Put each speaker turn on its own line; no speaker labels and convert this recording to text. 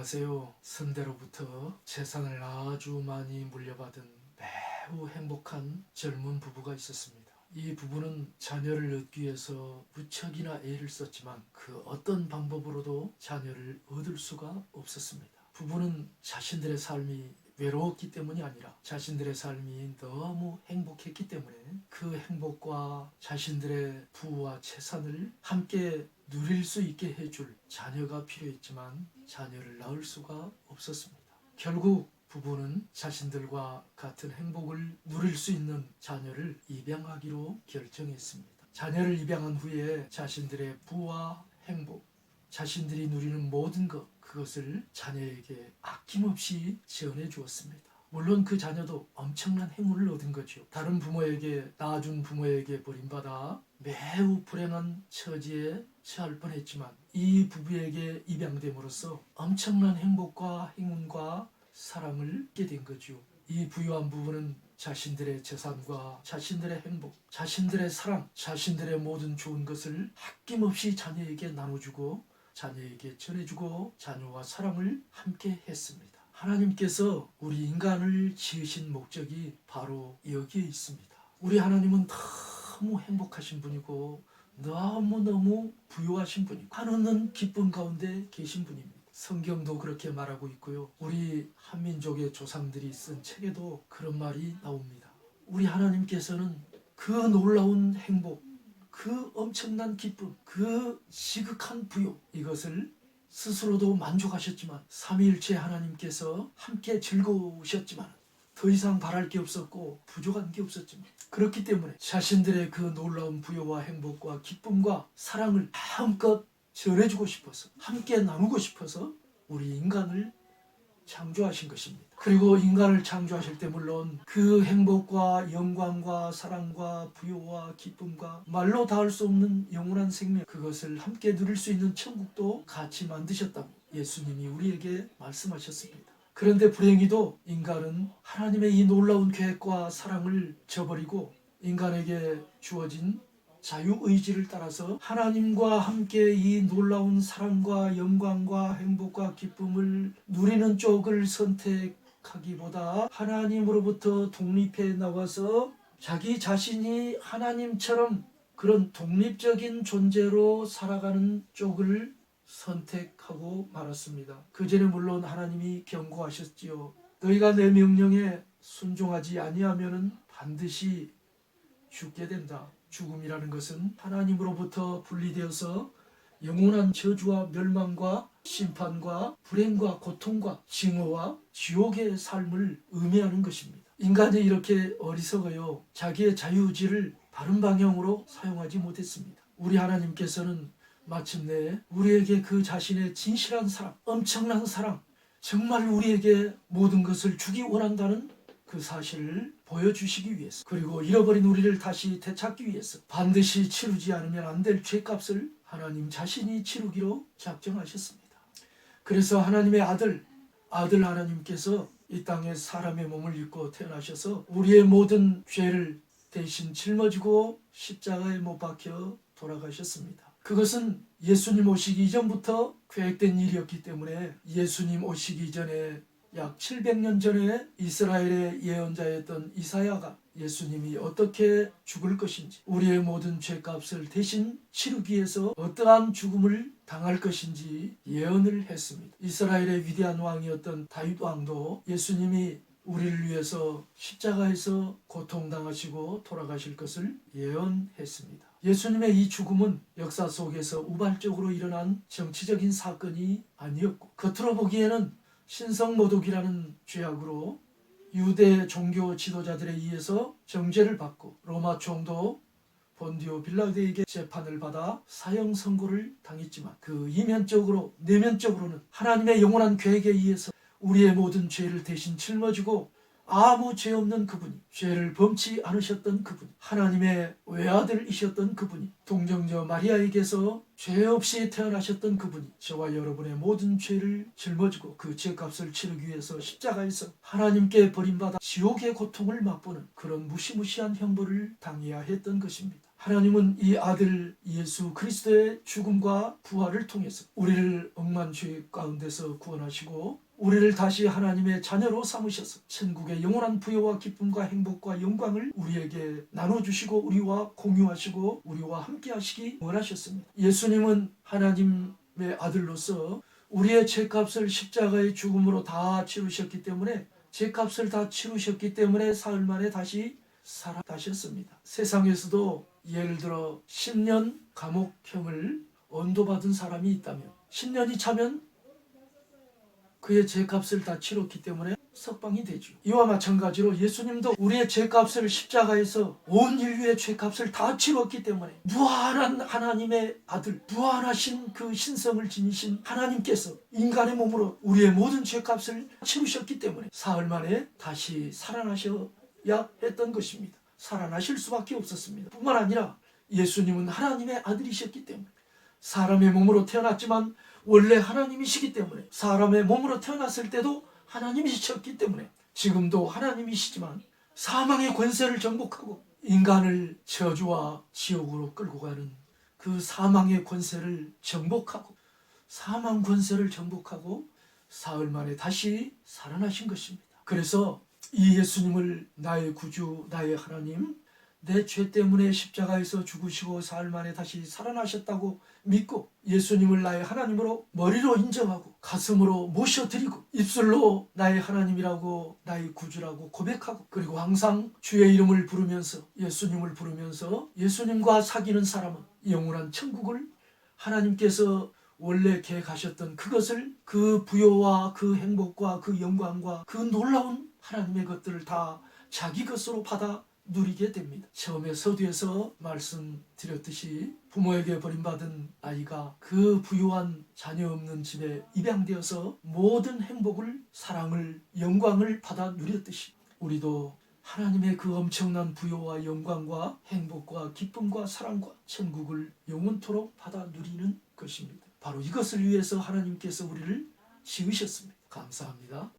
안녕하세요. 선대로부터 재산을 아주 많이 물려받은 매우 행복한 젊은 부부가 있었습니다. 이 부부는 자녀를 얻기 위해서 무척이나 애를 썼지만 그 어떤 방법으로도 자녀를 얻을 수가 없었습니다. 부부는 자신들의 삶이 외로웠기 때문이 아니라 자신들의 삶이 너무 행복했기 때문에 그 행복과 자신들의 부와 재산을 함께 누릴 수 있게 해줄 자녀가 필요했지만 자녀를 낳을 수가 없었습니다. 결국 부부는 자신들과 같은 행복을 누릴 수 있는 자녀를 입양하기로 결정했습니다. 자녀를 입양한 후에 자신들의 부와 행복, 자신들이 누리는 모든 것, 그것을 자녀에게 아낌없이 지원해 주었습니다. 물론 그 자녀도 엄청난 행운을 얻은 거죠. 다른 부모에게, 낳아준 부모에게 버림받아 매우 불행한 처지에 처할 뻔했지만 이 부부에게 입양됨으로써 엄청난 행복과 행운과 사랑을 얻게 된 거죠. 이 부유한 부부는 자신들의 재산과 자신들의 행복, 자신들의 사랑, 자신들의 모든 좋은 것을 아낌없이 자녀에게 나눠주고 자녀에게 전해주고 자녀와 사랑을 함께 했습니다. 하나님께서 우리 인간을 지으신 목적이 바로 여기에 있습니다. 우리 하나님은 너무 행복하신 분이고 너무너무 부유하신 분이고 한없는 기쁨 가운데 계신 분입니다. 성경도 그렇게 말하고 있고요. 우리 한민족의 조상들이 쓴 책에도 그런 말이 나옵니다. 우리 하나님께서는 그 놀라운 행복, 그 엄청난 기쁨, 그 지극한 부요, 이것을 스스로도 만족하셨지만 삼위일체 하나님께서 함께 즐거우셨지만 더 이상 바랄 게 없었고 부족한 게 없었지만 그렇기 때문에 자신들의 그 놀라운 부요와 행복과 기쁨과 사랑을 마음껏 전해주고 싶어서 함께 나누고 싶어서 우리 인간을 창조하신 것입니다. 그리고 인간을 창조하실 때 물론 그 행복과 영광과 사랑과 부요와 기쁨과 말로 닿을 수 없는 영원한 생명, 그것을 함께 누릴 수 있는 천국도 같이 만드셨다고 예수님이 우리에게 말씀하셨습니다. 그런데 불행히도 인간은 하나님의 이 놀라운 계획과 사랑을 저버리고 인간에게 주어진 자유의지를 따라서 하나님과 함께 이 놀라운 사랑과 영광과 행복과 기쁨을 누리는 쪽을 선택하기보다 하나님으로부터 독립해 나와서 자기 자신이 하나님처럼 그런 독립적인 존재로 살아가는 쪽을 선택하고 말았습니다. 그전에 물론 하나님이 경고하셨지요. 너희가 내 명령에 순종하지 아니하면은 반드시 죽게 된다. 죽음이라는 것은 하나님으로부터 분리되어서 영원한 저주와 멸망과 심판과 불행과 고통과 징후와 지옥의 삶을 의미하는 것입니다. 인간이 이렇게 어리석어요. 자기의 자유의지를 바른 방향으로 사용하지 못했습니다. 우리 하나님께서는 마침내 우리에게 그 자신의 진실한 사랑, 엄청난 사랑, 정말 우리에게 모든 것을 주기 원한다는 그 사실을 보여주시기 위해서, 그리고 잃어버린 우리를 다시 되찾기 위해서 반드시 치르지 않으면 안 될 죄값을 하나님 자신이 치르기로 작정하셨습니다. 그래서 하나님의 아들 하나님께서 이 땅에 사람의 몸을 입고 태어나셔서 우리의 모든 죄를 대신 짊어지고 십자가에 못 박혀 돌아가셨습니다. 그것은 예수님 오시기 이전부터 계획된 일이었기 때문에 예수님 오시기 전에 약 700년 전에 이스라엘의 예언자였던 이사야가 예수님이 어떻게 죽을 것인지, 우리의 모든 죄값을 대신 치르기 위해서 어떠한 죽음을 당할 것인지 예언을 했습니다. 이스라엘의 위대한 왕이었던 다윗 왕도 예수님이 우리를 위해서 십자가에서 고통당하시고 돌아가실 것을 예언했습니다. 예수님의 이 죽음은 역사 속에서 우발적으로 일어난 정치적인 사건이 아니었고, 겉으로 보기에는 신성모독이라는 죄악으로 유대 종교 지도자들에 의해서 정죄를 받고 로마 총독 본디오 빌라도에게 재판을 받아 사형 선고를 당했지만 그 이면적으로 내면적으로는 하나님의 영원한 계획에 의해서 우리의 모든 죄를 대신 짊어지고 아무 죄 없는 그분이, 죄를 범치 않으셨던 그분이, 하나님의 외아들이셨던 그분이, 동정녀 마리아에게서 죄 없이 태어나셨던 그분이 저와 여러분의 모든 죄를 짊어지고 그 죄값을 치르기 위해서 십자가에서 하나님께 버림받아 지옥의 고통을 맛보는 그런 무시무시한 형벌을 당해야 했던 것입니다. 하나님은 이 아들 예수 그리스도의 죽음과 부활을 통해서 우리를 억만 죄 가운데서 구원하시고 우리를 다시 하나님의 자녀로 삼으셔서 천국의 영원한 부여와 기쁨과 행복과 영광을 우리에게 나눠주시고 우리와 공유하시고 우리와 함께 하시기 원하셨습니다. 예수님은 하나님의 아들로서 우리의 죄값을 십자가의 죽음으로 다 치르셨기 때문에 죄값을 다 치르셨기 때문에 사흘 만에 다시 살아나셨습니다. 세상에서도 예를 들어 10년 감옥형을 언도받은 사람이 있다면 10년이 차면 그의 죄값을 다 치렀기 때문에 석방이 되죠. 이와 마찬가지로 예수님도 우리의 죄값을 십자가에서 온 인류의 죄값을 다 치렀기 때문에 무한한 하나님의 아들, 무한하신 그 신성을 지니신 하나님께서 인간의 몸으로 우리의 모든 죄값을 치르셨기 때문에 사흘 만에 다시 살아나셔야 했던 것입니다. 살아나실 수밖에 없었습니다. 뿐만 아니라 예수님은 하나님의 아들이셨기 때문에 사람의 몸으로 태어났지만 원래 하나님이시기 때문에 사람의 몸으로 태어났을 때도 하나님이셨기 때문에 지금도 하나님이시지만 사망의 권세를 정복하고 인간을 저주와 지옥으로 끌고 가는 그 사망의 권세를 정복하고 사망 권세를 정복하고 사흘 만에 다시 살아나신 것입니다. 그래서 이 예수님을 나의 구주, 나의 하나님, 내 죄 때문에 십자가에서 죽으시고 사흘 만에 다시 살아나셨다고 믿고 예수님을 나의 하나님으로 머리로 인정하고 가슴으로 모셔드리고 입술로 나의 하나님이라고 나의 구주라고 고백하고 그리고 항상 주의 이름을 부르면서 예수님을 부르면서 예수님과 사귀는 사람은 영원한 천국을 하나님께서 원래 계획하셨던 그것을 그 부요와 그 행복과 그 영광과 그 놀라운 하나님의 것들을 다 자기 것으로 받아 누리게 됩니다. 처음에 서두에서 말씀드렸듯이 부모에게 버림받은 아이가 그 부유한 자녀 없는 집에 입양되어서 모든 행복을, 사랑을, 영광을 받아 누렸듯이 우리도 하나님의 그 엄청난 부요와 영광과 행복과 기쁨과 사랑과 천국을 영원토록 받아 누리는 것입니다. 바로 이것을 위해서 하나님께서 우리를 지으셨습니다. 감사합니다.